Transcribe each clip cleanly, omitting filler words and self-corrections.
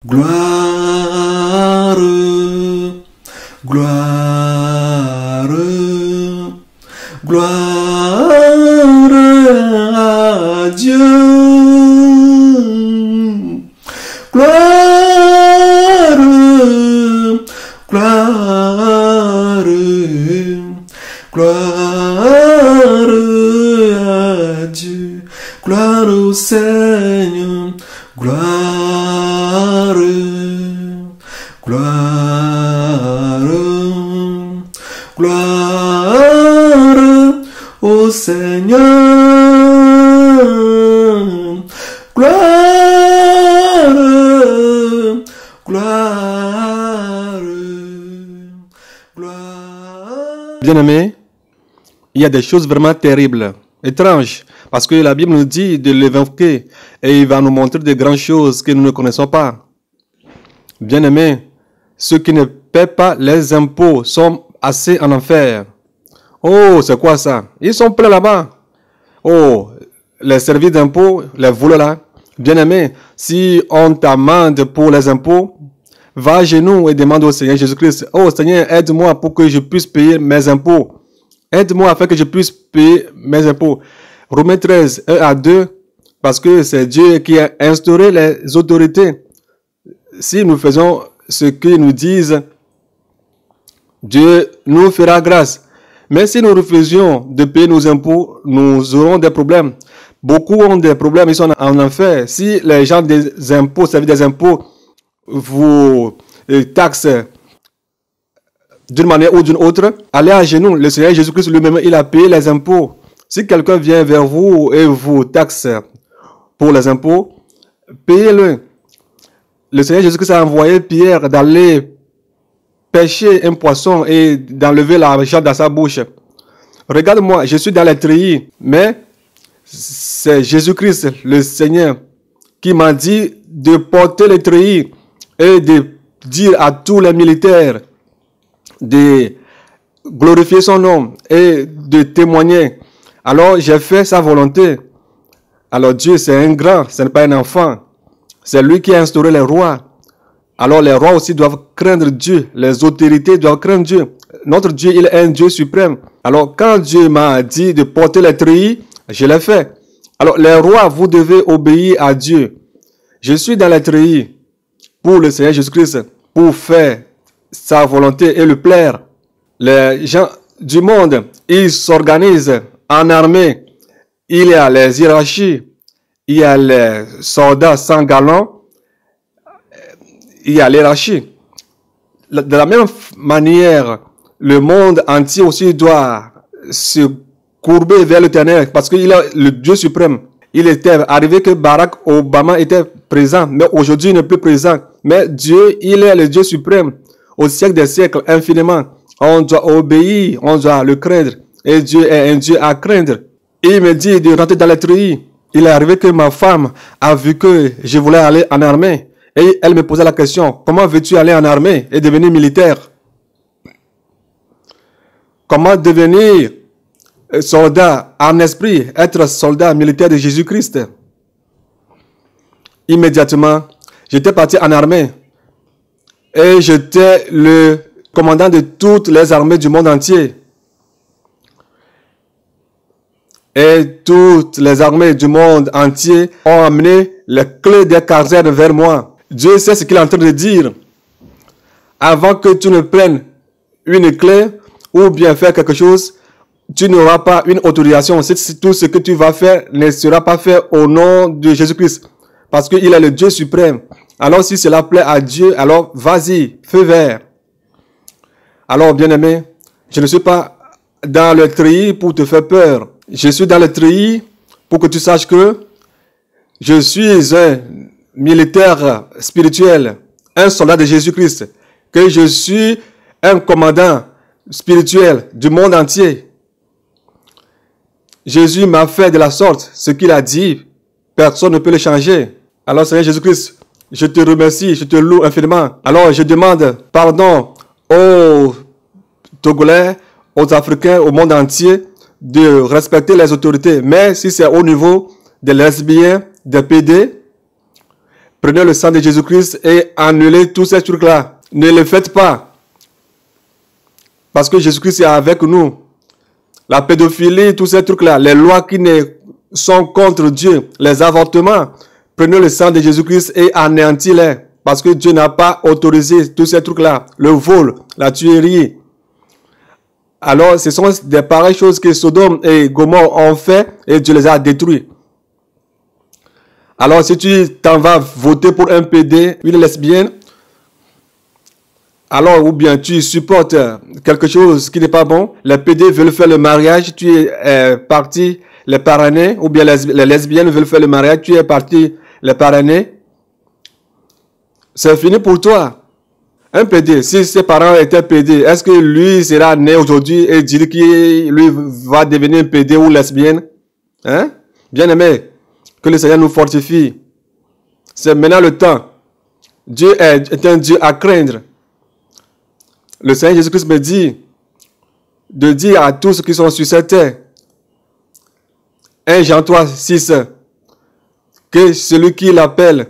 Gloire, gloire, gloire à Dieu. Gloire, gloire, gloire à Dieu. Gloire au Seigneur. Gloire, gloire, gloire au Seigneur. Gloire, gloire, gloire. Bien-aimés, il y a des choses vraiment terribles, étranges, parce que la Bible nous dit de l'évoquer et il va nous montrer de grandes choses que nous ne connaissons pas. Bien-aimés, ceux qui ne paient pas les impôts sont assez en enfer. Oh, c'est quoi ça? Ils sont pleins là-bas. Oh, les services d'impôts, les voleurs là. Bien-aimés, si on t'amende pour les impôts, va à genoux et demande au Seigneur Jésus-Christ, oh Seigneur, aide-moi pour que je puisse payer mes impôts. Aide-moi afin que je puisse payer mes impôts. Romains 13, 1 à 2, parce que c'est Dieu qui a instauré les autorités. Si nous faisons ce qu'ils nous disent, Dieu nous fera grâce. Mais si nous refusions de payer nos impôts, nous aurons des problèmes. Beaucoup ont des problèmes, ils sont en enfer. Si les gens des impôts, ça veut dire des impôts, vous taxent d'une manière ou d'une autre, allez à genoux. Le Seigneur Jésus-Christ lui-même, il a payé les impôts. Si quelqu'un vient vers vous et vous taxe pour les impôts, payez-le. Le Seigneur Jésus-Christ a envoyé Pierre d'aller pêcher un poisson et d'enlever l'argent dans sa bouche. Regarde-moi, je suis dans les treillis, mais c'est Jésus-Christ, le Seigneur, qui m'a dit de porter les treillis et de dire à tous les militaires de glorifier son nom et de témoigner. Alors j'ai fait sa volonté. Alors Dieu c'est un grand, ce n'est pas un enfant. C'est lui qui a instauré les rois. Alors les rois aussi doivent craindre Dieu. Les autorités doivent craindre Dieu. Notre Dieu, il est un Dieu suprême. Alors quand Dieu m'a dit de porter les treillis, je l'ai fait. Alors les rois, vous devez obéir à Dieu. Je suis dans les treillis pour le Seigneur Jésus-Christ, pour faire sa volonté et le plaire. Les gens du monde, ils s'organisent en armée. Il y a les hiérarchies, il y a les soldats sans galon, il y a l'hiérarchie. De la même manière, le monde entier aussi doit se courber vers l'Éternel parce qu'il est le Dieu suprême. Il était arrivé que Barack Obama était présent, mais aujourd'hui il n'est plus présent. Mais Dieu, il est le Dieu suprême au siècle des siècles, infiniment. On doit obéir, on doit le craindre. Et Dieu est un Dieu à craindre. Il me dit de rentrer dans les treillis. Il est arrivé que ma femme a vu que je voulais aller en armée. Et elle me posait la question, comment veux-tu aller en armée et devenir militaire? Comment devenir soldat en esprit, être soldat militaire de Jésus-Christ? Immédiatement, j'étais parti en armée. Et j'étais le commandant de toutes les armées du monde entier. Et toutes les armées du monde entier ont amené les clés des casernes vers moi. Dieu sait ce qu'il est en train de dire. Avant que tu ne prennes une clé ou bien faire quelque chose, tu n'auras pas une autorisation. Tout ce que tu vas faire ne sera pas fait au nom de Jésus-Christ. Parce qu'il est le Dieu suprême. Alors si cela plaît à Dieu, alors vas-y, feu vert. Alors bien-aimé, je ne suis pas dans le treillis pour te faire peur. Je suis dans le treillis pour que tu saches que je suis un militaire spirituel, un soldat de Jésus-Christ, que je suis un commandant spirituel du monde entier. Jésus m'a fait de la sorte, ce qu'il a dit, personne ne peut le changer. Alors Seigneur Jésus-Christ, je te remercie, je te loue infiniment. Alors je demande pardon aux Togolais, aux Africains, au monde entier, de respecter les autorités. Mais si c'est au niveau des lesbiens, des PD, Prenez le sang de Jésus-Christ et annulez tous ces trucs-là. Ne le faites pas. Parce que Jésus-Christ est avec nous. La pédophilie, tous ces trucs-là, les lois qui sont contre Dieu, les avortements, prenez le sang de Jésus-Christ et anéantis-les. Parce que Dieu n'a pas autorisé tous ces trucs-là. Le vol, la tuerie. Alors, ce sont des pareilles choses que Sodome et Gomorrhe ont fait et Dieu les a détruits. Alors, si tu t'en vas voter pour un PD, une lesbienne, alors, ou bien tu supportes quelque chose qui n'est pas bon, les PD veulent faire le mariage, tu es parti les parrainer, ou bien les lesbiennes veulent faire le mariage, tu es parti les parrainer, c'est fini pour toi. Un PD, si ses parents étaient PD, est-ce que lui sera né aujourd'hui et dire qu'il lui va devenir PD ou lesbienne? Hein? Bien aimé, que le Seigneur nous fortifie. C'est maintenant le temps. Dieu est un Dieu à craindre. Le Seigneur Jésus-Christ me dit de dire à tous ceux qui sont sur cette terre, 1 Jean 3, 6, que celui qui l'appelle,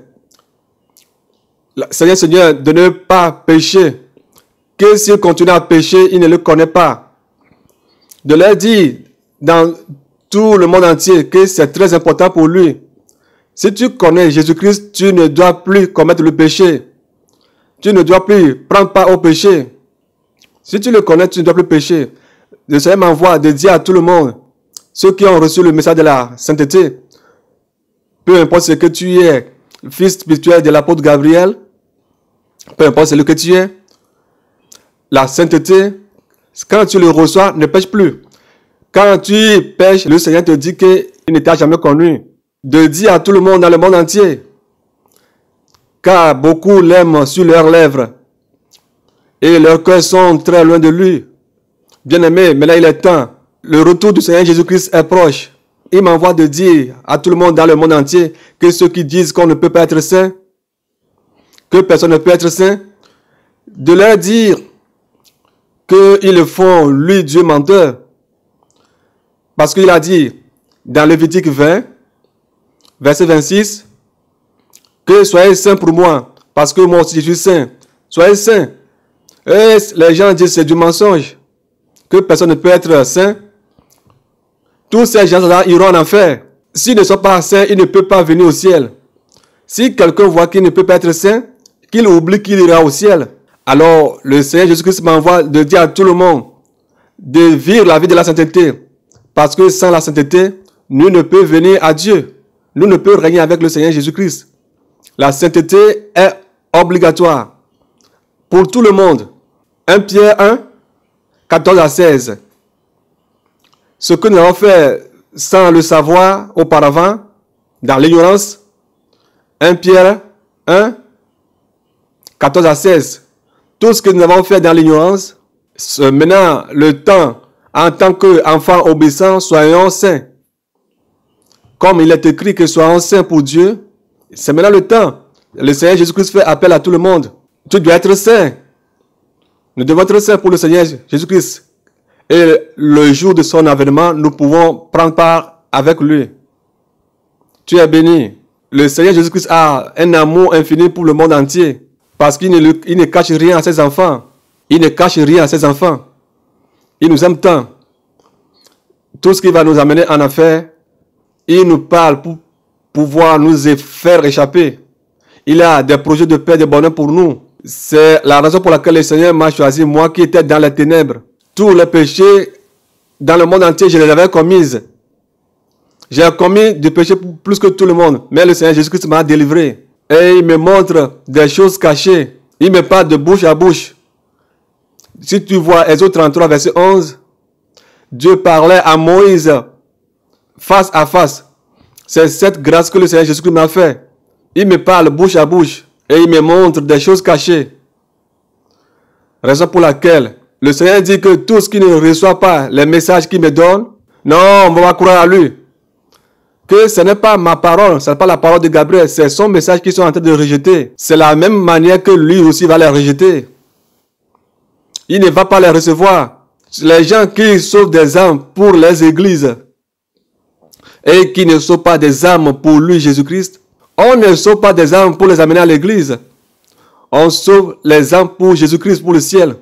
Seigneur, de ne pas pécher, que s'il continue à pécher, il ne le connaît pas. De leur dire dans tout le monde entier que c'est très important pour lui. Si tu connais Jésus-Christ, tu ne dois plus commettre le péché. Tu ne dois plus prendre part au péché. Si tu le connais, tu ne dois plus pécher. Le Seigneur m'envoie de dire à tout le monde, ceux qui ont reçu le message de la sainteté, peu importe ce que tu es, fils spirituel de l'apôtre Gabriel, peu importe ce que tu es, la sainteté, quand tu le reçois, ne pêche plus. Quand tu pêches, le Seigneur te dit qu'il ne t'a jamais connu. De dire à tout le monde dans le monde entier, car beaucoup l'aiment sur leurs lèvres et leurs cœurs sont très loin de lui. Bien-aimé, maintenant il est temps. Le retour du Seigneur Jésus-Christ est proche. Il m'envoie de dire à tout le monde dans le monde entier que ceux qui disent qu'on ne peut pas être saint, que personne ne peut être saint, de leur dire qu'ils font lui Dieu menteur. Parce qu'il a dit dans Lévitique 20, verset 26, que soyez saints pour moi, parce que moi aussi je suis saint. Soyez saints. Et les gens disent c'est du mensonge, que personne ne peut être saint. Tous ces gens-là iront en enfer. S'ils ne sont pas saints, ils ne peuvent pas venir au ciel. Si quelqu'un voit qu'il ne peut pas être saint, qu'il oublie qu'il ira au ciel. Alors, le Seigneur Jésus-Christ m'envoie de dire à tout le monde de vivre la vie de la sainteté. Parce que sans la sainteté, nous ne pouvons venir à Dieu. Nous ne pouvons régner avec le Seigneur Jésus-Christ. La sainteté est obligatoire pour tout le monde. 1 Pierre 1, 14 à 16. Ce que nous avons fait sans le savoir auparavant, dans l'ignorance. 1 Pierre 1, 14 à 16. Tout ce que nous avons fait dans l'ignorance, maintenant le temps, en tant qu'enfants obéissants, soyons saints. Comme il est écrit que soyons saints pour Dieu, c'est maintenant le temps. Le Seigneur Jésus-Christ fait appel à tout le monde. Tu dois être saint. Nous devons être saints pour le Seigneur Jésus-Christ. Et le jour de son avènement, nous pouvons prendre part avec lui. Tu es béni. Le Seigneur Jésus-Christ a un amour infini pour le monde entier. Parce qu'il ne cache rien à ses enfants. Il ne cache rien à ses enfants. Il nous aime tant. Tout ce qui va nous amener en affaire, il nous parle pour pouvoir nous faire échapper. Il a des projets de paix et de bonheur pour nous. C'est la raison pour laquelle le Seigneur m'a choisi, moi qui étais dans les ténèbres. Tous les péchés dans le monde entier, je les avais commis. J'ai commis du péché plus que tout le monde. Mais le Seigneur Jésus-Christ m'a délivré. Et il me montre des choses cachées. Il me parle de bouche à bouche. Si tu vois Exode 33, verset 11, Dieu parlait à Moïse face à face. C'est cette grâce que le Seigneur Jésus-Christ m'a fait. Il me parle bouche à bouche et il me montre des choses cachées. Raison pour laquelle le Seigneur dit que tout ce qui ne reçoit pas les messages qu'il me donne, non, on va croire à lui. Que ce n'est pas ma parole, ce n'est pas la parole de Gabriel, c'est son message qu'ils sont en train de rejeter. C'est la même manière que lui aussi va les rejeter. Il ne va pas les recevoir. Les gens qui sauvent des âmes pour les églises et qui ne sauvent pas des âmes pour lui, Jésus-Christ, On ne sauve pas des âmes pour les amener à l'église. On sauve les âmes pour Jésus-Christ, pour le ciel.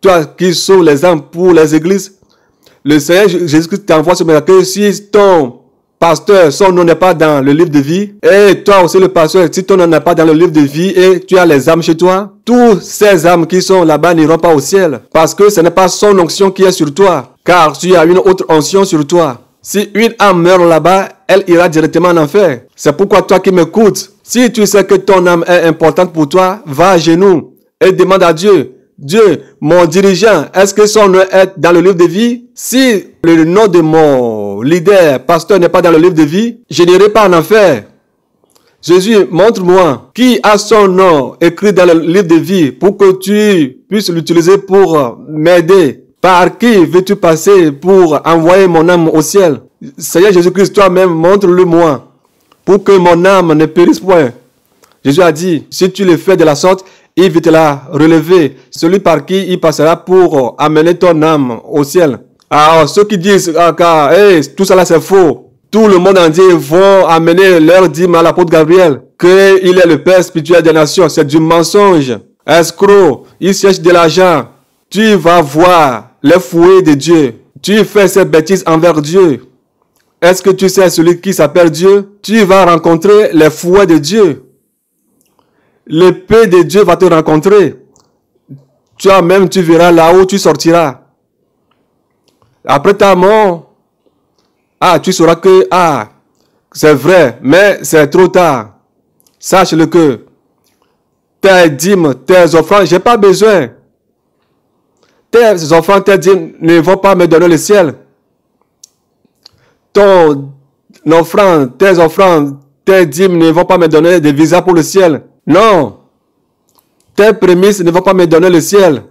Toi qui sauves les âmes pour les églises, le Seigneur Jésus-Christ t'envoie ce matin que si ton pasteur, son nom n'est pas dans le livre de vie, et toi aussi le pasteur, si ton nom n'est pas dans le livre de vie et tu as les âmes chez toi, tous ces âmes qui sont là-bas n'iront pas au ciel. Parce que ce n'est pas son onction qui est sur toi, car tu as une autre onction sur toi. Si une âme meurt là-bas, elle ira directement en enfer. C'est pourquoi toi qui m'écoutes, si tu sais que ton âme est importante pour toi, va à genoux et demande à Dieu. Dieu, mon dirigeant, est-ce que son nom est dans le livre de vie? Si le nom de mon leader, pasteur n'est pas dans le livre de vie, je n'irai pas en enfer. Jésus, montre-moi qui a son nom écrit dans le livre de vie pour que tu puisses l'utiliser pour m'aider. Par qui veux-tu passer pour envoyer mon âme au ciel? Seigneur Jésus-Christ, toi-même, montre-le-moi pour que mon âme ne périsse point. Jésus a dit, si tu le fais de la sorte, il va te la relever. Celui par qui il passera pour amener ton âme au ciel. Alors, ceux qui disent, tout ça là c'est faux. Tout le monde entier vont amener leur dîme à l'apôtre Gabriel. Qu'il est le Père spirituel des nations. C'est du mensonge. Escroc, il cherche de l'argent. Tu vas voir les fouets de Dieu. Tu fais cette bêtise envers Dieu. Est-ce que tu sais celui qui s'appelle Dieu? Tu vas rencontrer les fouets de Dieu. L'épée de Dieu va te rencontrer. Toi-même, tu verras là où tu sortiras. Après ta mort, tu sauras que, c'est vrai, mais c'est trop tard. Sache-le que tes dîmes, tes offrandes, j'ai pas besoin. Tes offrandes, tes dîmes ne vont pas me donner le ciel. Ton offrande, tes dîmes ne vont pas me donner de visa pour le ciel. Non. Tes prémices ne vont pas me donner le ciel.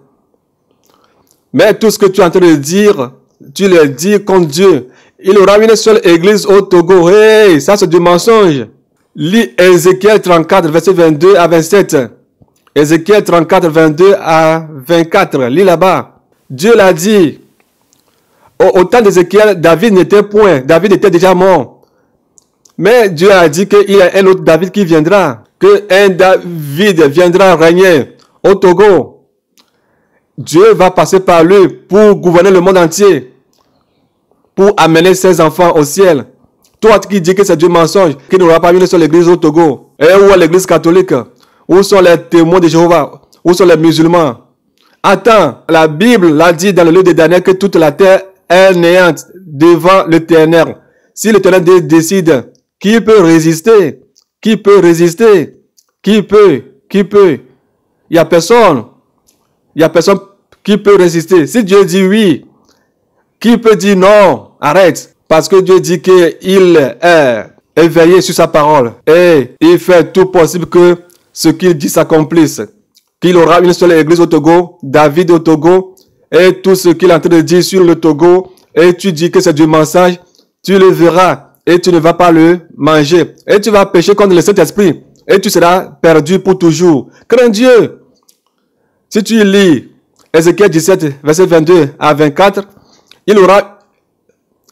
Mais tout ce que tu es en train de dire, tu le dis contre Dieu. Il y aura une seule église au Togo. Hey, ça c'est du mensonge. Lis Ézéchiel 34, verset 22 à 27. Ézéchiel 34, 22 à 24. Lis là-bas. Dieu l'a dit. Au temps d'Ézéchiel, David n'était point. David était déjà mort. Mais Dieu a dit qu'il y a un autre David qui viendra. Que un David viendra régner au Togo. Dieu va passer par lui pour gouverner le monde entier. Pour amener ses enfants au ciel. Toi qui dis que c'est du mensonge, qu'il n'y aura pas une seule église au Togo. Et où est l'église catholique? Où sont les témoins de Jéhovah? Où sont les musulmans? Attends, la Bible l'a dit dans le livre de Daniel que toute la terre est néante devant l'Éternel. Si l'Éternel décide, qui peut résister? Qui peut résister? Qui peut? Il n'y a personne. Il n'y a personne qui peut résister. Si Dieu dit oui, qui peut dire non? Arrête. Parce que Dieu dit qu'il est éveillé sur sa parole. Et il fait tout possible que ce qu'il dit s'accomplisse. Qu'il aura une seule église au Togo, David au Togo, et tout ce qu'il est en train de dire sur le Togo, et tu dis que c'est du mensonge, tu le verras, et tu ne vas pas le manger. Et tu vas pécher contre le Saint-Esprit, et tu seras perdu pour toujours. Crains Dieu. Si tu lis Ézéchiel 17, verset 22 à 24, il aura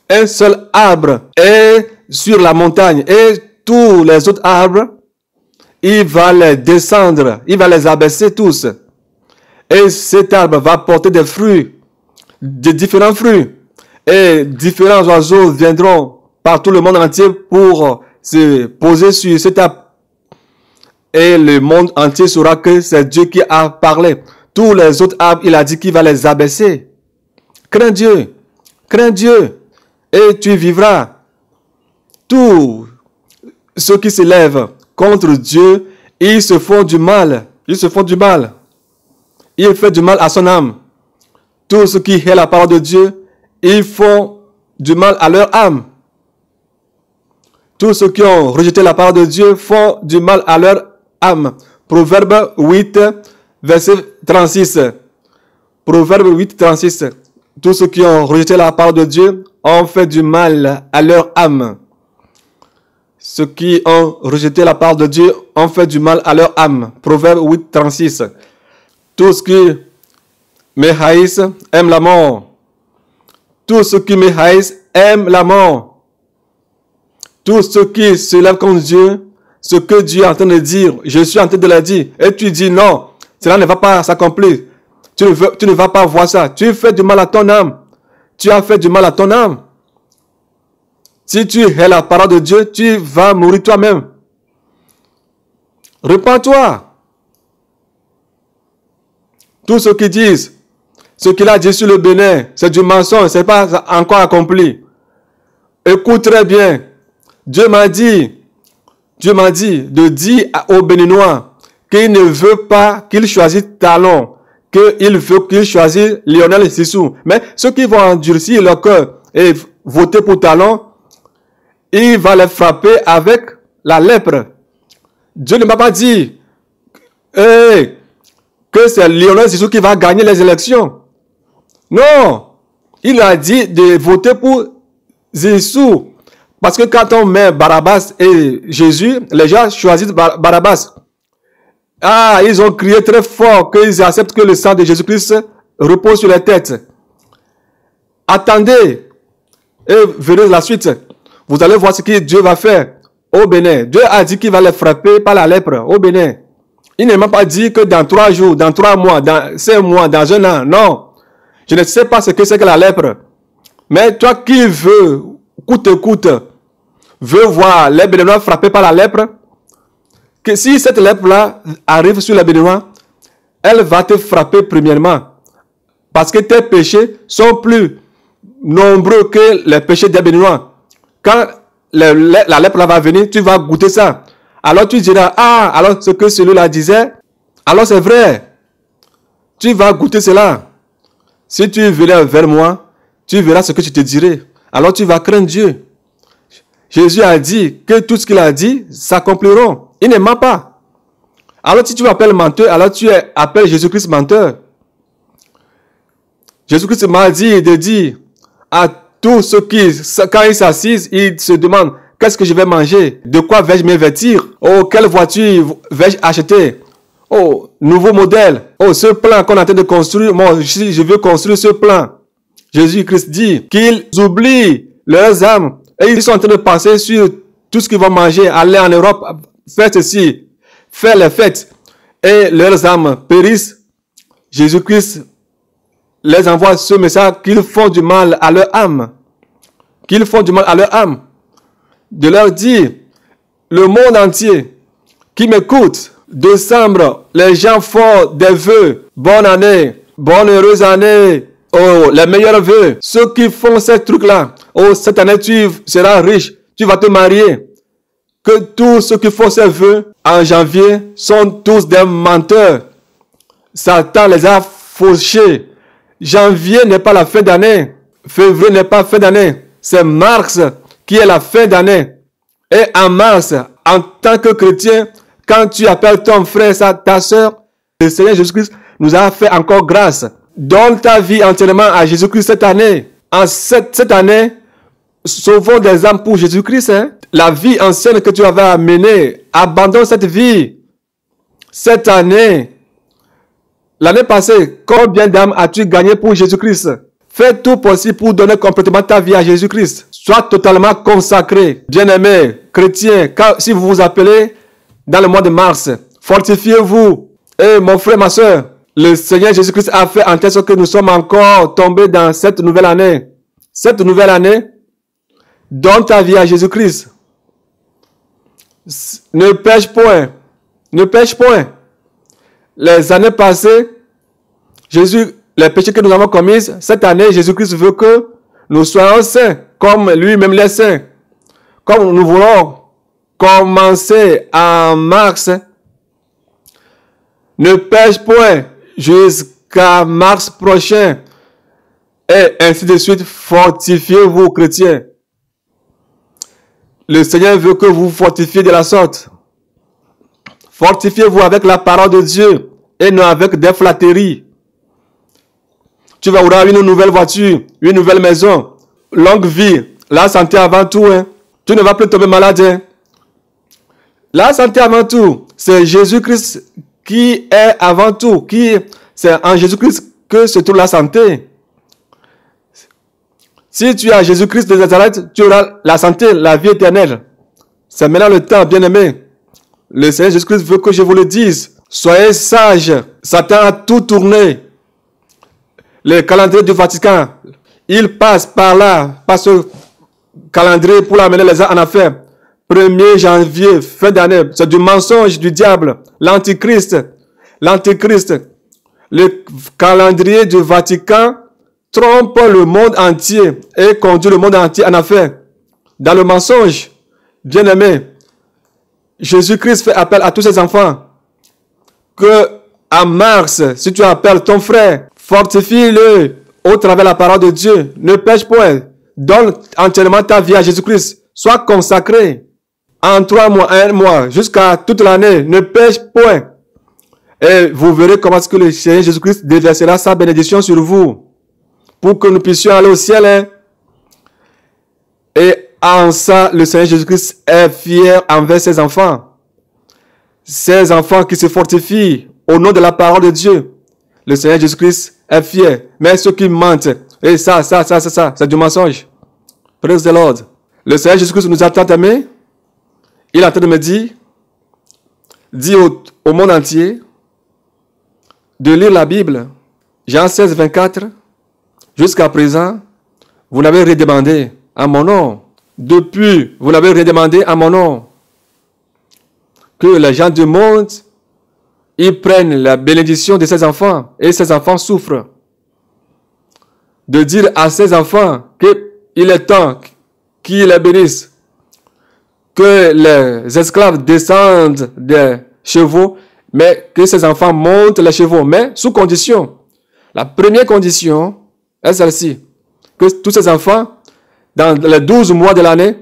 un seul arbre et sur la montagne, et tous les autres arbres, il va les descendre, il va les abaisser tous. Et cet arbre va porter des fruits, de différents fruits. Et différents oiseaux viendront par tout le monde entier pour se poser sur cet arbre. Et le monde entier saura que c'est Dieu qui a parlé. Tous les autres arbres, il a dit qu'il va les abaisser. Crains Dieu. Crains Dieu. Et tu vivras. Tous ceux qui se lèvent contre Dieu, ils se font du mal. Ils se font du mal. Ils font du mal à son âme. Tous ceux qui hait la parole de Dieu, ils font du mal à leur âme. Tous ceux qui ont rejeté la parole de Dieu font du mal à leur âme. Proverbe 8, verset 36. Proverbe 8, 36. Tous ceux qui ont rejeté la parole de Dieu ont fait du mal à leur âme. Ceux qui ont rejeté la parole de Dieu ont fait du mal à leur âme. Proverbe 8, 36. Tous ceux qui me haïssent aiment la mort. Tous ceux qui me haïssent aiment la mort. Tous ceux qui se lèvent contre Dieu ce que Dieu est en train de dire. Je suis en train de le dire. Et tu dis non, cela ne va pas s'accomplir. Tu ne vas pas voir ça. Tu fais du mal à ton âme. Tu as fait du mal à ton âme. Si tu hais la parole de Dieu, tu vas mourir toi-même. Repends-toi. Tous ceux qui disent, ce qu'il a dit sur le Bénin, c'est du mensonge, ce n'est pas encore accompli. Écoute très bien. Dieu m'a dit de dire aux Béninois qu'il ne veut pas qu'il choisisse Talon, qu'il veut qu'il choisisse Lionel Sissou. Mais ceux qui vont endurcir leur cœur et voter pour Talon, il va les frapper avec la lèpre. Dieu ne m'a pas dit que c'est Lionel Sissou qui va gagner les élections. Non, il a dit de voter pour Sissou. Parce que quand on met Barabbas et Jésus, les gens choisissent Barabbas. Ah, ils ont crié très fort qu'ils acceptent que le sang de Jésus-Christ repose sur les têtes. Attendez et verrez la suite. Vous allez voir ce que Dieu va faire au Bénin. Dieu a dit qu'il va les frapper par la lèpre au Bénin. Il ne m'a pas dit que dans 3 jours, dans 3 mois, dans 5 mois, dans 1 an. Non. Je ne sais pas ce que c'est que la lèpre. Mais toi qui veux, coûte, veux voir les Béninois frappés par la lèpre, que si cette lèpre-là arrive sur les Béninois, elle va te frapper premièrement. Parce que tes péchés sont plus nombreux que les péchés des Béninois. Quand la lèpre va venir, tu vas goûter ça. Alors tu diras, ah, alors ce que celui-là disait, alors c'est vrai. Tu vas goûter cela. Si tu venais vers moi, tu verras ce que je te dirai. Alors tu vas craindre Dieu. Jésus a dit que tout ce qu'il a dit s'accompliront. Il ne ment pas. Alors si tu m'appelles menteur, alors tu appelles Jésus-Christ menteur. Jésus-Christ m'a dit de dire à tous ceux qui, quand ils s'assisent, ils se demandent, qu'est-ce que je vais manger? De quoi vais-je me vêtir? Oh, quelle voiture vais-je acheter? Oh, nouveau modèle. Oh, ce plan qu'on est en train de construire, moi, je veux construire ce plan. Jésus-Christ dit qu'ils oublient leurs âmes et ils sont en train de penser sur tout ce qu'ils vont manger, aller en Europe, faire ceci, faire les fêtes et leurs âmes périssent. Jésus-Christ les envoie ce message qu'ils font du mal à leur âme. Qu'ils font du mal à leur âme. De leur dire, le monde entier qui m'écoute, décembre, les gens font des vœux. Bonne année, bonne heureuse année. Oh, les meilleurs vœux. Ceux qui font ces trucs-là. Oh, cette année, tu seras riche. Tu vas te marier. Que tous ceux qui font ces vœux en janvier sont tous des menteurs. Satan les a fauchés. Janvier n'est pas la fin d'année. Février n'est pas la fin d'année. C'est mars qui est la fin d'année. Et en mars, en tant que chrétien, quand tu appelles ton frère, ta soeur, le Seigneur Jésus-Christ nous a fait encore grâce. Donne ta vie entièrement à Jésus-Christ cette année. En cette année, sauvons des âmes pour Jésus-Christ. Hein? La vie ancienne que tu avais à mener, abandonne cette vie. Cette année, l'année passée, combien d'âmes as-tu gagné pour Jésus-Christ? Fais tout possible pour donner complètement ta vie à Jésus-Christ. Sois totalement consacré. Bien-aimé, chrétien, si vous vous appelez dans le mois de mars, fortifiez-vous. Et mon frère, ma soeur, le Seigneur Jésus-Christ a fait en telle sorte que nous sommes encore tombés dans cette nouvelle année. Cette nouvelle année, donne ta vie à Jésus-Christ. Ne pêche point. Ne pêche point. Les années passées, les péchés que nous avons commis, cette année, Jésus-Christ veut que nous soyons saints, comme lui-même les saints. Comme nous voulons commencer en mars, ne pêche point jusqu'à mars prochain. Et ainsi de suite, fortifiez-vous, chrétiens. Le Seigneur veut que vous fortifiez de la sorte. Fortifiez-vous avec la parole de Dieu et non avec des flatteries. Tu vas avoir une nouvelle voiture, une nouvelle maison, longue vie, la santé avant tout. Hein. Tu ne vas plus tomber malade. Hein. La santé avant tout, c'est Jésus-Christ qui est avant tout. C'est en Jésus-Christ que se trouve la santé. Si tu as Jésus-Christ de Nazareth, tu auras la santé, la vie éternelle. C'est maintenant le temps, bien-aimé. Le Seigneur Jésus-Christ veut que je vous le dise. Soyez sages. Satan a tout tourné. Le calendrier du Vatican, il passe par là, par ce calendrier pour amener les gens en affaires. 1er janvier, fin d'année, c'est du mensonge du diable. L'antichrist. L'antichrist. Le calendrier du Vatican trompe le monde entier et conduit le monde entier en affaires. Dans le mensonge, bien-aimé, Jésus-Christ fait appel à tous ses enfants que à mars, si tu appelles ton frère, fortifie-le au travers de la parole de Dieu. Ne pêche point. Donne entièrement ta vie à Jésus-Christ. Sois consacré en 3 mois, 1 mois, jusqu'à toute l'année. Ne pêche point. Et vous verrez comment est-ce que le Seigneur Jésus-Christ déversera sa bénédiction sur vous. Pour que nous puissions aller au ciel. Hein. Et en ça, le Seigneur Jésus-Christ est fier envers ses enfants. Ses enfants qui se fortifient au nom de la parole de Dieu. Le Seigneur Jésus-Christ est fier. Mais ceux qui mentent, et ça, c'est du mensonge. Praise the Lord. Le Seigneur Jésus-Christ nous a tant aimés. Il est en train de me dire, dis au monde entier de lire la Bible. Jean 16, 24. Jusqu'à présent, vous n'avez rien demandé à mon nom. Depuis, vous n'avez rien demandé à mon nom. Que les gens du monde, ils prennent la bénédiction de ses enfants et ses enfants souffrent. De dire à ses enfants qu'il est temps qu'ils les bénissent. Que les esclaves descendent des chevaux, mais que ses enfants montent les chevaux, mais sous condition. La première condition est celle-ci. Que tous ces enfants, dans les 12 mois de l'année,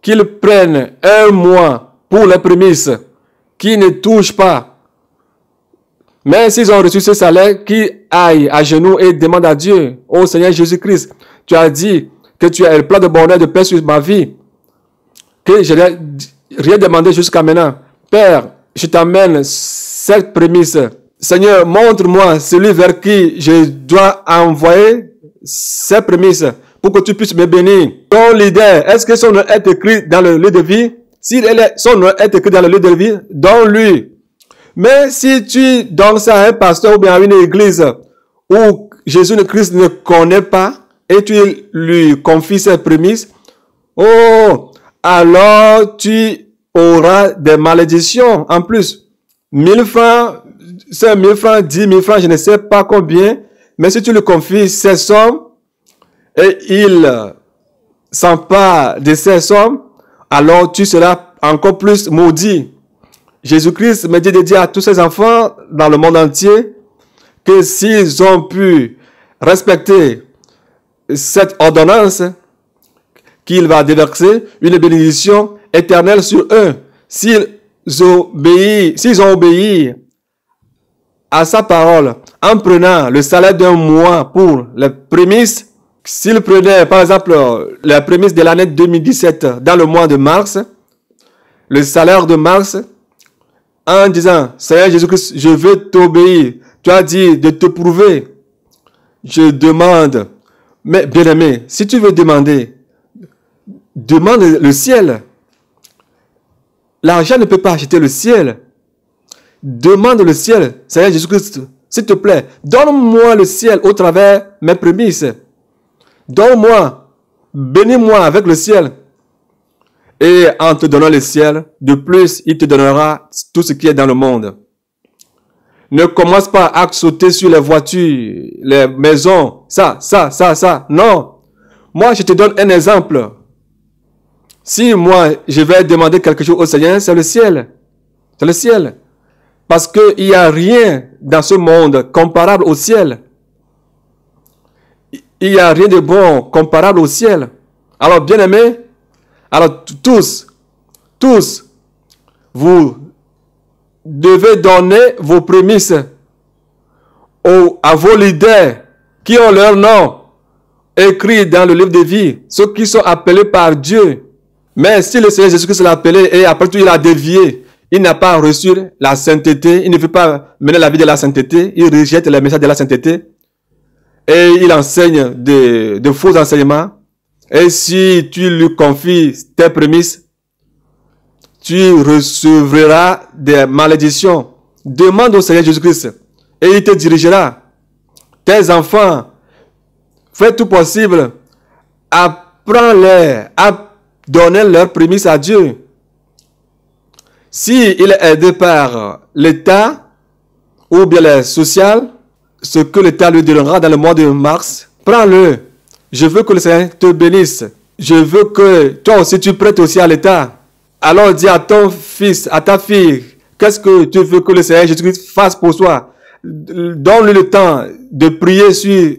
qu'ils prennent 1 mois pour les prémices, qu'ils ne touchent pas. Mais s'ils ont reçu ce salaire, qu'ils aillent à genoux et demandent à Dieu, ô Seigneur Jésus-Christ, tu as dit que tu as le plan de bonheur de paix sur ma vie, que je n'ai rien demandé jusqu'à maintenant. Père, je t'amène cette prémisse. Seigneur, montre-moi celui vers qui je dois envoyer ces prémices pour que tu puisses me bénir. Ton leader, est-ce que son nom est écrit dans le livre de vie? Si son nom est écrit dans le livre de vie, donne-lui. Mais si tu donnes ça à un pasteur ou bien à une église où Jésus-Christ ne connaît pas et tu lui confies ses prémices, oh, alors tu auras des malédictions en plus. 1000 francs, 5000 francs, 10 000 francs, je ne sais pas combien, mais si tu lui confies ces sommes et il s'empare de ces sommes, alors tu seras encore plus maudit. Jésus-Christ me dit de dire à tous ses enfants dans le monde entier que s'ils ont pu respecter cette ordonnance, qu'il va déverser une bénédiction éternelle sur eux. S'ils ont obéi à sa parole en prenant le salaire d'un mois pour les prémices, s'ils prenaient par exemple les prémices de l'année 2017 dans le mois de mars, le salaire de mars, en disant, Seigneur Jésus-Christ, je veux t'obéir. Tu as dit de te prouver. Je demande. Mais bien aimé, si tu veux demander, demande le ciel. L'argent ne peut pas acheter le ciel. Demande le ciel. Seigneur Jésus-Christ, s'il te plaît, donne-moi le ciel au travers mes prémices. Donne-moi, bénis-moi avec le ciel. Et en te donnant le ciel, de plus, il te donnera tout ce qui est dans le monde. Ne commence pas à sauter sur les voitures, les maisons, ça. Non. Moi, je te donne un exemple. Si moi, je vais demander quelque chose au Seigneur, c'est le ciel. C'est le ciel. Parce qu'il n'y a rien dans ce monde comparable au ciel. Il n'y a rien de bon comparable au ciel. Alors, bien aimés, alors tous, vous devez donner vos prémices à vos leaders qui ont leur nom écrit dans le livre de vie, ceux qui sont appelés par Dieu. Mais si le Seigneur Jésus-Christ l'a appelé et après tout il a dévié, il n'a pas reçu la sainteté, il ne veut pas mener la vie de la sainteté, il rejette les messages de la sainteté et il enseigne de faux enseignements. Et si tu lui confies tes prémices, tu recevras des malédictions. Demande au Seigneur Jésus-Christ et il te dirigera. Tes enfants, fais tout possible. Apprends-les à donner leur prémisse à Dieu. Si il est aidé par l'État ou bien les social, ce que l'État lui donnera dans le mois de mars, prends-le. Je veux que le Seigneur te bénisse. Je veux que toi aussi tu prêtes aussi à l'État. Alors dis à ton fils, à ta fille, qu'est-ce que tu veux que le Seigneur Jésus-Christ fasse pour toi? Donne-lui le temps de prier sur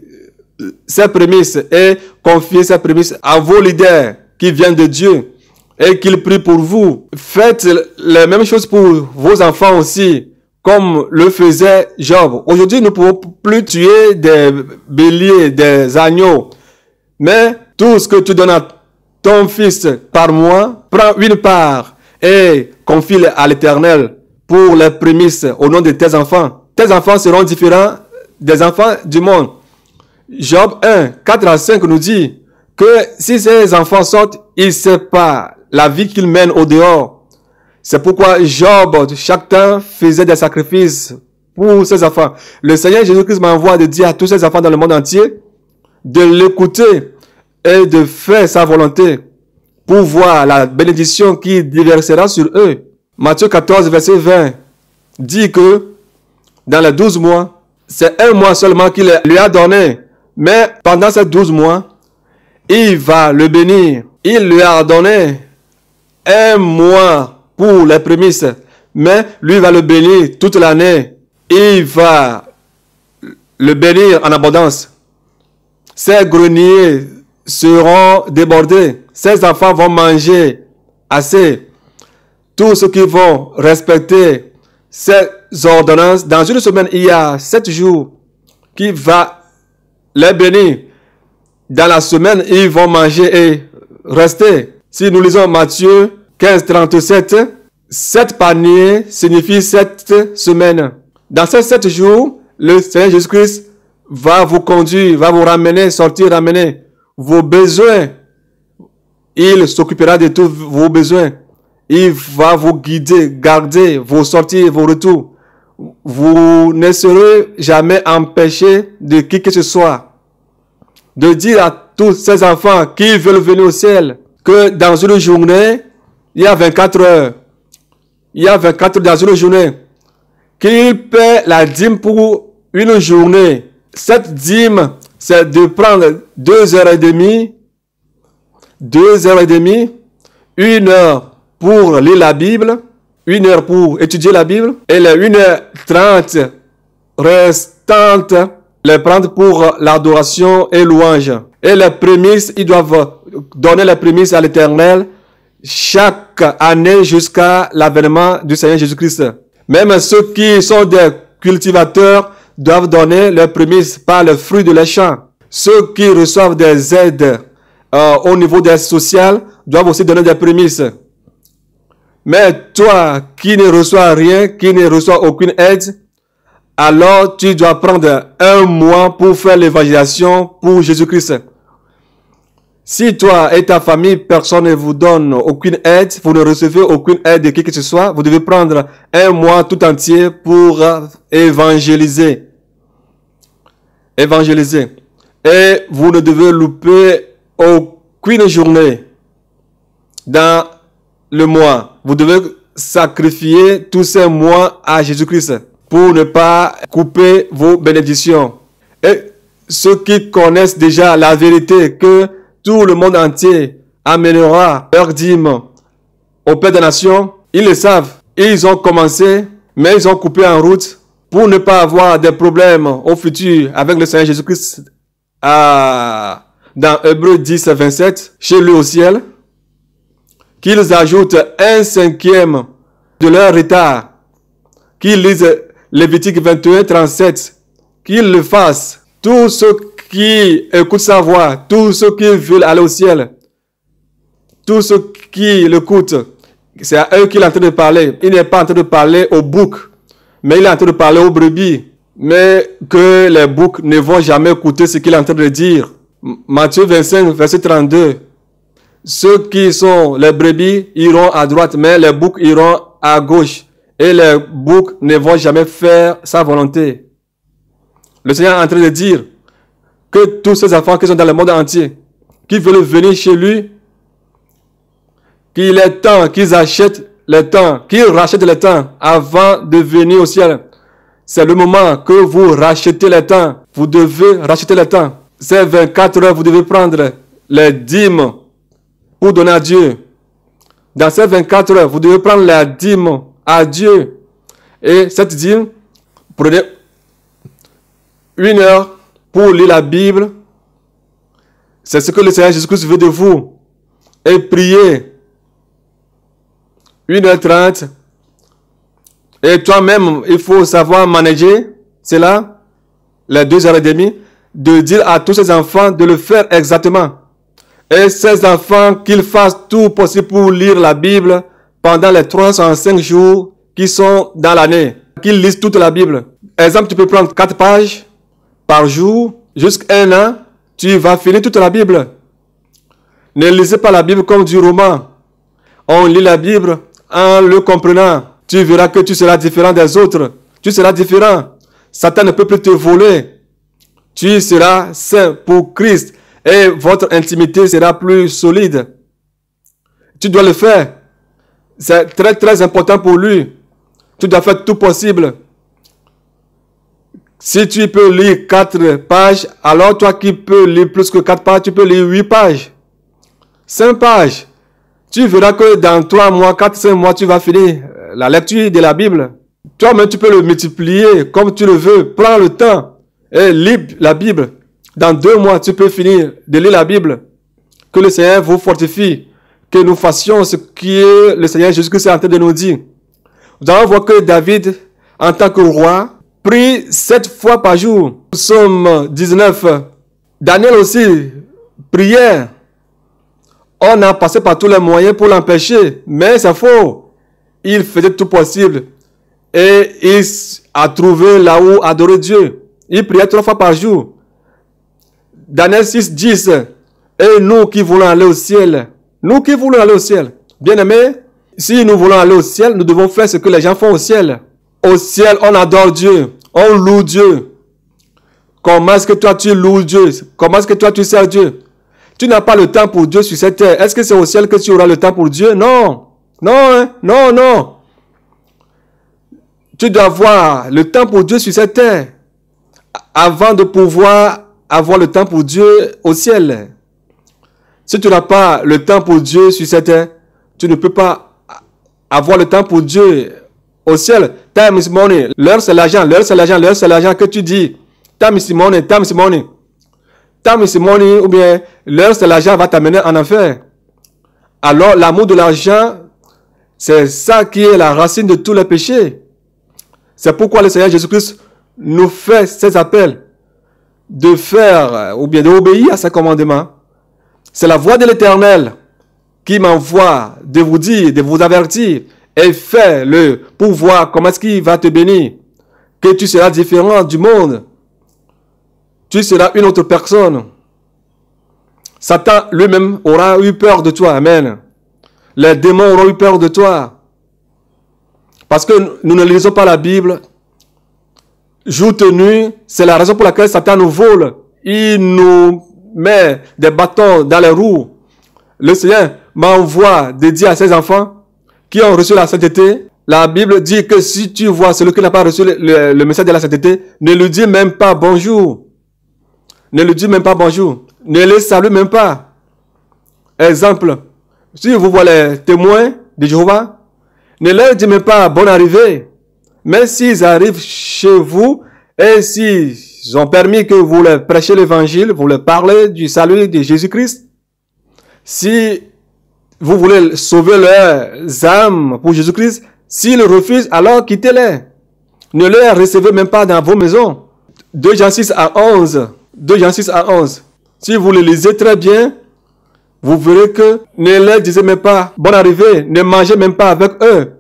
ses prémices et confier ses prémices à vos leaders qui viennent de Dieu et qu'ils prient pour vous. Faites les mêmes choses pour vos enfants aussi, comme le faisait Job. Aujourd'hui, nous ne pouvons plus tuer des béliers, des agneaux. Mais tout ce que tu donnes à ton fils par mois, prends une part et confie-le à l'Éternel pour les prémices au nom de tes enfants. Tes enfants seront différents des enfants du monde. Job 1, 4 à 5 nous dit que si ces enfants sortent, ils ne savent pas la vie qu'ils mènent au dehors. C'est pourquoi Job, chaque temps, faisait des sacrifices pour ses enfants. Le Seigneur Jésus-Christ m'envoie de dire à tous ses enfants dans le monde entier de l'écouter et de faire sa volonté pour voir la bénédiction qui déversera sur eux. Matthieu 14, verset 20 dit que dans les 12 mois, c'est un mois seulement qu'il lui a donné. Mais pendant ces 12 mois, il va le bénir. Il lui a donné un mois pour les prémices. Mais lui va le bénir toute l'année. Il va le bénir en abondance. Ses greniers seront débordés. Ses enfants vont manger assez. Tous ceux qui vont respecter ces ordonnances, dans une semaine, il y a 7 jours qui va les bénir. Dans la semaine, ils vont manger et rester. Si nous lisons Matthieu 15, 37, 7 paniers signifie 7 semaines. Dans ces 7 jours, le Seigneur Jésus-Christ va vous conduire, va vous ramener, sortir, ramener vos besoins. Il s'occupera de tous vos besoins. Il va vous guider, garder vos sorties et vos retours. Vous ne serez jamais empêché de qui que ce soit de dire à tous ces enfants qui veulent venir au ciel que dans une journée, il y a 24 heures. Il y a 24 heures dans une journée. Qu'ils paient la dîme pour une journée. Cette dîme, c'est de prendre 2h30, 2h30, 1 heure pour lire la Bible, 1 heure pour étudier la Bible, et les 1h30 restantes, les prendre pour l'adoration et louange. Et les prémices, ils doivent donner les prémices à l'Éternel chaque année jusqu'à l'avènement du Seigneur Jésus-Christ. Même ceux qui sont des cultivateurs doivent donner leurs prémices par le fruit de leurs champs. Ceux qui reçoivent des aides au niveau des sociales doivent aussi donner des prémices. Mais toi qui ne reçois rien, qui ne reçois aucune aide, alors tu dois prendre 1 mois pour faire l'évangélisation pour Jésus-Christ. Si toi et ta famille, personne ne vous donne aucune aide, vous ne recevez aucune aide de qui que ce soit, vous devez prendre 1 mois tout entier pour évangéliser. Évangéliser. Et vous ne devez louper aucune journée dans le mois. Vous devez sacrifier tous ces mois à Jésus-Christ pour ne pas couper vos bénédictions. Et ceux qui connaissent déjà la vérité que tout le monde entier amènera leur dîme au Père des Nations, ils le savent. Ils ont commencé, mais ils ont coupé en route pour ne pas avoir des problèmes au futur avec le Seigneur Jésus-Christ dans Hébreux 10, 27, chez lui au ciel, qu'ils ajoutent 1/5 de leur retard, qu'ils lisent Lévitique 21, 37, qu'ils le fassent. Tous ceux qui écoutent sa voix, tous ceux qui veulent aller au ciel, tous ceux qui l'écoutent, c'est à eux qu'il est en train de parler. Il n'est pas en train de parler aux boucs, mais il est en train de parler aux brebis. Mais que les boucs ne vont jamais écouter ce qu'il est en train de dire. Matthieu 25, verset 32. Ceux qui sont les brebis iront à droite, mais les boucs iront à gauche. Et les boucs ne vont jamais faire sa volonté. Le Seigneur est en train de dire que tous ces enfants qui sont dans le monde entier, qui veulent venir chez lui, qu'il est temps qu'ils achètent le temps, qu'ils rachètent le temps avant de venir au ciel. C'est le moment que vous rachetez le temps. Vous devez racheter le temps. Ces 24 heures, vous devez prendre les dîmes pour donner à Dieu. Dans ces 24 heures, vous devez prendre la dîme à Dieu. Et cette dîme, prenez 1 heure pour lire la Bible. C'est ce que le Seigneur Jésus-Christ veut de vous. Et prier 1h30. Et toi-même, il faut savoir manager cela, les 2h30, de dire à tous ces enfants de le faire exactement. Et ces enfants, qu'ils fassent tout possible pour lire la Bible pendant les 305 jours qui sont dans l'année. Qu'ils lisent toute la Bible. Exemple, tu peux prendre 4 pages par jour, jusqu'à 1 an, tu vas finir toute la Bible. Ne lisez pas la Bible comme du roman. On lit la Bible en le comprenant. Tu verras que tu seras différent des autres. Tu seras différent. Satan ne peut plus te voler. Tu seras saint pour Christ. Et votre intimité sera plus solide. Tu dois le faire. C'est très très important pour lui. Tu dois faire tout possible. Si tu peux lire 4 pages, alors toi qui peux lire plus que 4 pages, tu peux lire 8 pages. 5 pages. Tu verras que dans 3 mois, 4-5 mois, tu vas finir la lecture de la Bible. Toi-même, tu peux le multiplier comme tu le veux. Prends le temps et lis la Bible. Dans 2 mois, tu peux finir de lire la Bible. Que le Seigneur vous fortifie. Que nous fassions ce que le Seigneur Jésus-Christ est en train de nous dire. Nous allons voir que David, en tant que roi, prie 7 fois par jour. Psaume 19. Daniel aussi, prière. On a passé par tous les moyens pour l'empêcher, mais c'est faux. Il faisait tout possible. Et il a trouvé là où adorer Dieu. Il priait 3 fois par jour. Daniel 6, 10. Et nous qui voulons aller au ciel, bien aimés, si nous voulons aller au ciel, nous devons faire ce que les gens font au ciel. Au ciel, on adore Dieu, on loue Dieu. Comment est-ce que toi tu loues Dieu? Comment est-ce que toi tu sers Dieu? Tu n'as pas le temps pour Dieu sur cette terre. Est-ce que c'est au ciel que tu auras le temps pour Dieu? Non. Non. Tu dois avoir le temps pour Dieu sur cette terre avant de pouvoir avoir le temps pour Dieu au ciel. Si tu n'as pas le temps pour Dieu sur cette terre, tu ne peux pas avoir le temps pour Dieu au ciel. Time is money. L'heure c'est l'argent que tu dis. Time is money. Time is money ou bien l'heure c'est l'argent va t'amener en enfer. Alors l'amour de l'argent, c'est ça qui est la racine de tous les péchés. C'est pourquoi le Seigneur Jésus-Christ nous fait ces appels de faire ou bien d'obéir à ses commandements. C'est la voix de l'Éternel qui m'envoie de vous dire, de vous avertir et fais-le pour voir comment est-ce qu'il va te bénir. Que tu seras différent du monde. Tu seras une autre personne. Satan lui-même aura eu peur de toi. Amen. Les démons auront eu peur de toi. Parce que nous ne lisons pas la Bible. Jour et nuit, c'est la raison pour laquelle Satan nous vole. Il nous met des bâtons dans les roues. Le Seigneur m'envoie de dire à ses enfants qui ont reçu la sainteté. La Bible dit que si tu vois celui qui n'a pas reçu le message de la sainteté, ne lui dis même pas bonjour. Ne lui dis même pas bonjour. Ne les salue même pas. Exemple, si vous voyez les témoins de Jéhovah, ne leur dis même pas bonne arrivée. Mais s'ils arrivent chez vous et s'ils ont permis que vous leur prêchez l'évangile, vous leur parlez du salut de Jésus-Christ, si vous voulez sauver leurs âmes pour Jésus-Christ, s'ils refusent, alors quittez-les. Ne les recevez même pas dans vos maisons. 2 Jean 6 à 11. 2 Jean 6 à 11. Si vous le lisez très bien, vous verrez que ne leur disez même pas bonne arrivée, ne mangez même pas avec eux.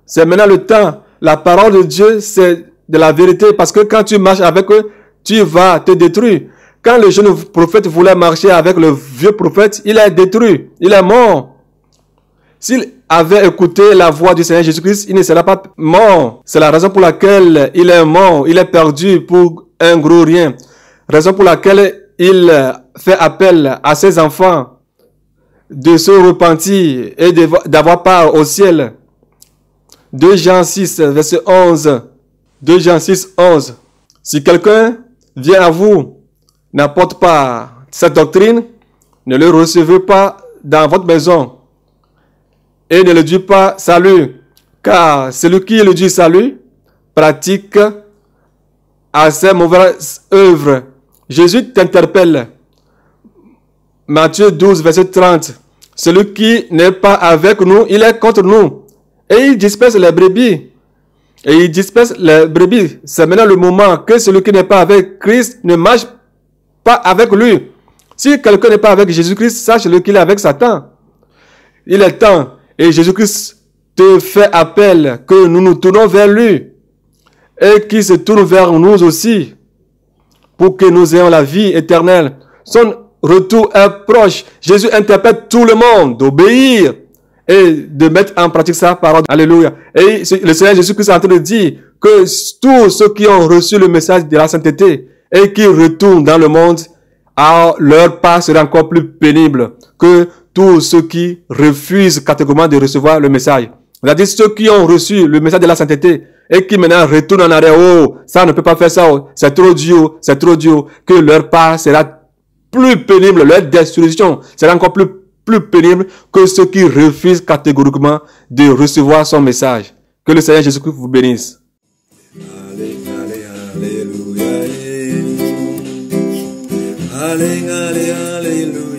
C'est maintenant le temps. La parole de Dieu, c'est de la vérité parce que quand tu marches avec eux, tu vas te détruire. quand le jeune prophète voulait marcher avec le vieux prophète, il est détruit, il est mort. S'il avait écouté la voix du Seigneur Jésus-Christ, il ne serait pas mort. C'est la raison pour laquelle il est mort, il est perdu pour un gros rien. Raison pour laquelle il fait appel à ses enfants de se repentir et d'avoir part au ciel. 2 Jean 6, verset 11. 2 Jean 6, 11. Si quelqu'un vient à vous, n'apporte pas cette doctrine, ne le recevez pas dans votre maison et ne le dit pas salut, car celui qui le dit salut pratique assez mauvaises œuvres. Jésus t'interpelle. Matthieu 12, verset 30. Celui qui n'est pas avec nous, il est contre nous. Et il disperse les brebis. Et il disperse les brebis. C'est maintenant le moment que celui qui n'est pas avec Christ ne marche pas avec lui. Si quelqu'un n'est pas avec Jésus-Christ, sache-le qu'il est avec Satan. Il est temps. Et Jésus-Christ te fait appel que nous nous tournons vers lui. Et qu'il se tourne vers nous aussi. Pour que nous ayons la vie éternelle. Son retour est proche. Jésus interpelle tout le monde d'obéir et de mettre en pratique sa parole. Alléluia. Et le Seigneur Jésus-Christ est en train de dire que tous ceux qui ont reçu le message de la sainteté et qui retournent dans le monde, leur part sera encore plus pénible que tous ceux qui refusent catégoriquement de recevoir le message. C'est-à-dire ceux qui ont reçu le message de la sainteté et qui maintenant retournent en arrière. Oh, ça ne peut pas faire ça. Oh, c'est trop dur, que leur part sera plus pénible, leur destruction sera encore plus pénible que ceux qui refusent catégoriquement de recevoir son message. Que le Seigneur Jésus-Christ vous bénisse. Alléluia.